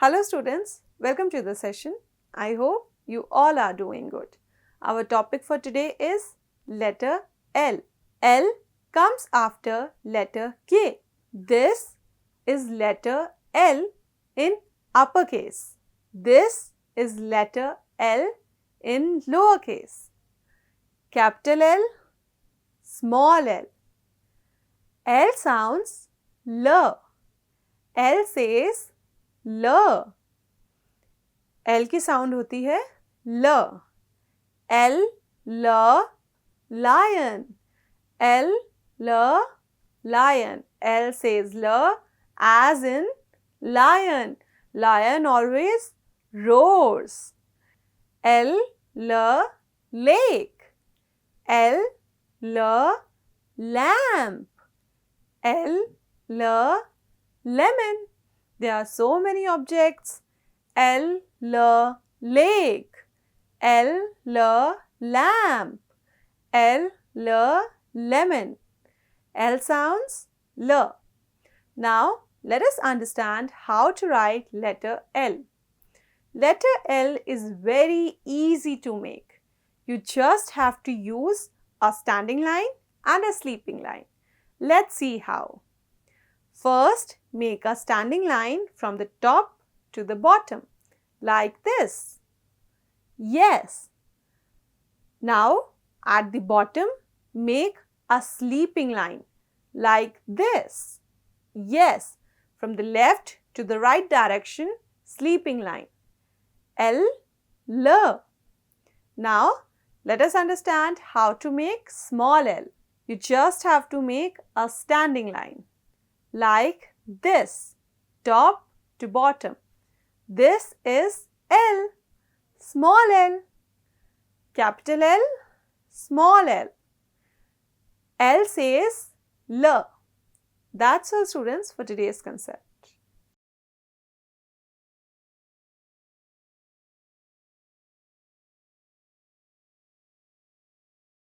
Hello students, welcome to the session. I hope you all are doing good. Our topic for today is letter L. L comes after letter K. This is letter L in uppercase. This is letter L in lowercase. Capital L, small l. L sounds L. L says ल. L की sound होती है ल. L, ल, lion. L, ल, lion. L says ल as in lion. Lion always roars. L, l, lake. L, l, lamp. L, l, lemon. There are so many objects. L, l, lake. L, l, lamp. L, l, lemon. L sounds L. Now, let us understand how to write letter L. Letter L is very easy to make. You just have to use a standing line and a sleeping line. Let's see how. First, make a standing line from the top to the bottom, like this. Yes. Now, at the bottom, make a sleeping line, like this. Yes. From the left to the right direction, sleeping line. L, L. Now, let us understand how to make small l. You just have to make a standing line, like this, top to bottom. This is L, small l. Capital L, small l. L says L. That's all students for today's concept.